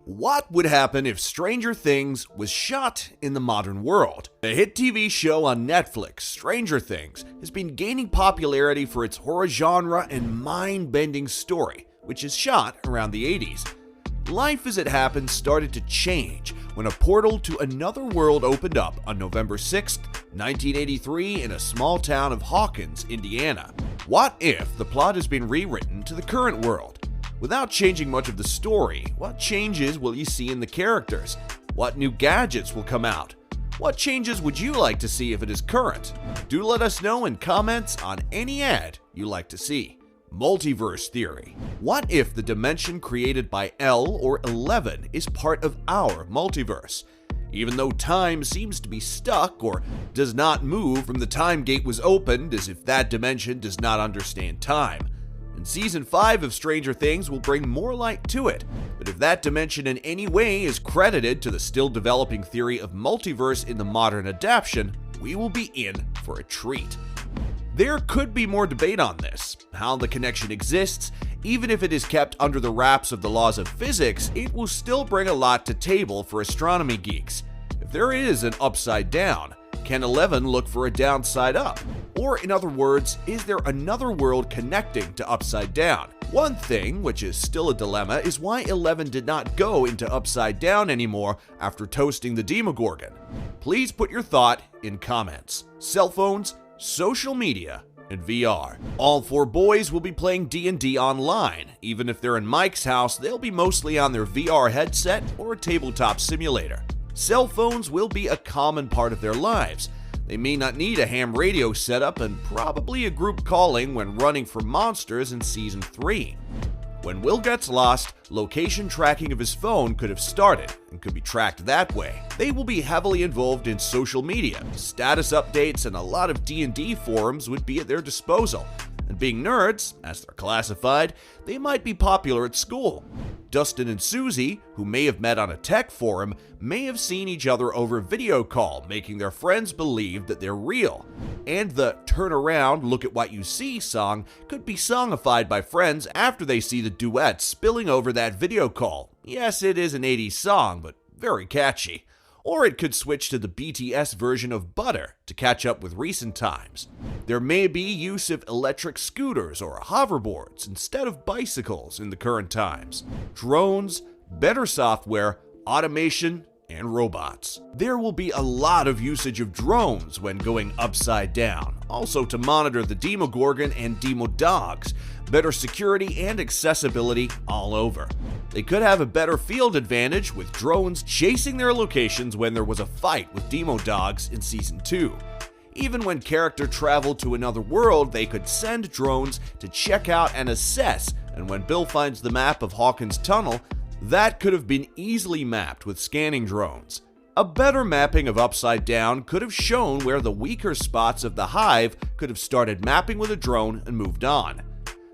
What would happen if Stranger Things was shot in the modern world? The hit TV show on Netflix, Stranger Things, has been gaining popularity for its horror genre and mind-bending story, which is shot around the 80s. Life as it happened started to change when a portal to another world opened up on November 6, 1983 in a small town of Hawkins, Indiana. What if the plot has been rewritten to the current world? Without changing much of the story, what changes will you see in the characters? What new gadgets will come out? What changes would you like to see if it is current? Do let us know in comments on any ad you like to see. Multiverse theory. What if the dimension created by L or 11 is part of our multiverse? Even though time seems to be stuck or does not move from the time gate was opened, as if that dimension does not understand time. And Season 5 of Stranger Things will bring more light to it, but if that dimension in any way is credited to the still developing theory of multiverse in the modern adaptation, we will be in for a treat. There could be more debate on this, how the connection exists. Even if it is kept under the wraps of the laws of physics, it will still bring a lot to table for astronomy geeks. If there is an upside down, can 11 look for a downside up? Or in other words, is there another world connecting to upside down? One thing, which is still a dilemma, is why 11 did not go into upside down anymore after toasting the Demogorgon. Please put your thought in comments. Cell phones, social media, and VR. All four boys will be playing D&D online. Even if they're in Mike's house, they'll be mostly on their VR headset or a tabletop simulator. Cell phones will be a common part of their lives. They may not need a ham radio setup and probably a group calling when running for monsters in Season 3. When Will gets lost, location tracking of his phone could have started and could be tracked that way. They will be heavily involved in social media, status updates, and a lot of D&D forums would be at their disposal. And being nerds, as they're classified, they might be popular at school. Dustin and Susie, who may have met on a tech forum, may have seen each other over video call, making their friends believe that they're real. And the "Turn Around, Look at What You See" song could be songified by friends after they see the duet spilling over that video call. Yes, it is an 80s song, but very catchy. Or it could switch to the BTS version of Butter to catch up with recent times. There may be use of electric scooters or hoverboards instead of bicycles in the current times. Drones, better software, automation, and robots. There will be a lot of usage of drones when going upside down, also to monitor the Demogorgon and Demodogs, better security and accessibility all over. They could have a better field advantage with drones chasing their locations when there was a fight with Demodogs in Season 2. Even when character traveled to another world, they could send drones to check out and assess, and when Bill finds the map of Hawkins Tunnel, that could have been easily mapped with scanning drones. A better mapping of Upside Down could have shown where the weaker spots of the Hive could have started mapping with a drone and moved on.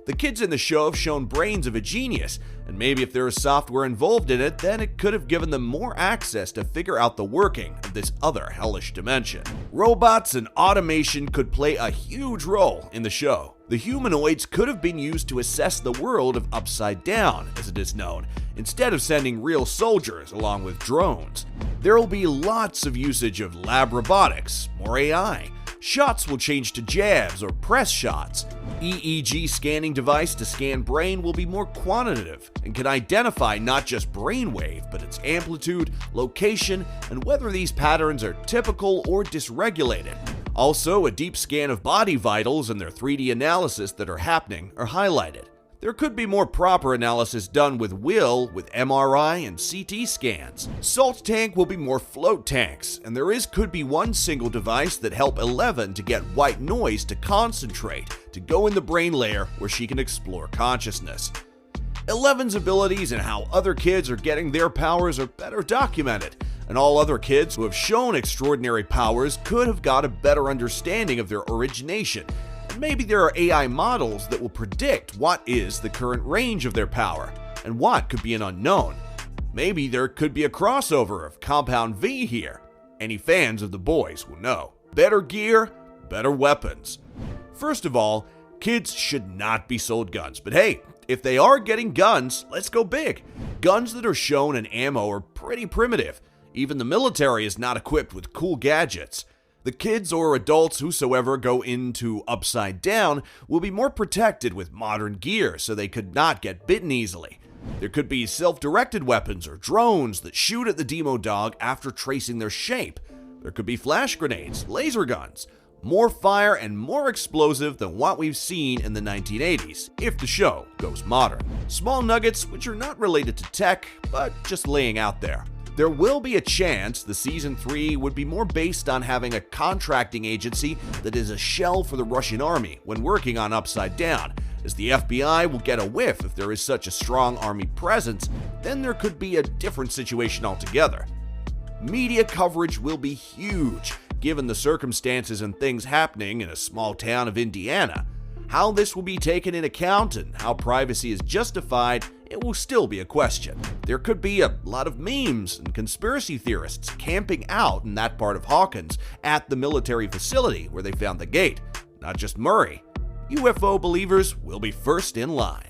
The kids in the show have shown brains of a genius, and maybe if there is software involved in it, then it could have given them more access to figure out the working of this other hellish dimension. Robots and automation could play a huge role in the show. The humanoids could have been used to assess the world of Upside Down, as it is known, instead of sending real soldiers along with drones. There will be lots of usage of lab robotics, more AI. Shots will change to jabs or press shots. EEG scanning device to scan brain will be more quantitative and can identify not just brainwave, but its amplitude, location, and whether these patterns are typical or dysregulated. Also, a deep scan of body vitals and their 3D analysis that are happening are highlighted. There could be more proper analysis done with MRI and CT scans. Salt tank will be more float tanks, and could be one single device that help 11 to get white noise to concentrate, to go in the brain layer where she can explore consciousness. 11's abilities and how other kids are getting their powers are better documented, and all other kids who have shown extraordinary powers could have got a better understanding of their origination. Maybe there are AI models that will predict what is the current range of their power, and what could be an unknown. Maybe there could be a crossover of Compound V here. Any fans of the boys will know. Better gear, better weapons. First of all, kids should not be sold guns, but hey, if they are getting guns, let's go big. guns that are shown and ammo are pretty primitive. Even the military is not equipped with cool gadgets. The kids or adults whosoever go into Upside Down will be more protected with modern gear so they could not get bitten easily. There could be self-directed weapons or drones that shoot at the Demo Dog after tracing their shape. There could be flash grenades, laser guns, more fire and more explosive than what we've seen in the 1980s, if the show goes modern. Small nuggets which are not related to tech, but just laying out there. There will be a chance the Season 3 would be more based on having a contracting agency that is a shell for the Russian army when working on Upside Down, as the FBI will get a whiff if there is such a strong army presence, then there could be a different situation altogether. Media coverage will be huge, given the circumstances and things happening in a small town of Indiana. How this will be taken into account and how privacy is justified, it will still be a question. There could be a lot of memes and conspiracy theorists camping out in that part of Hawkins at the military facility where they found the gate. Not just Murray. UFO believers will be first in line.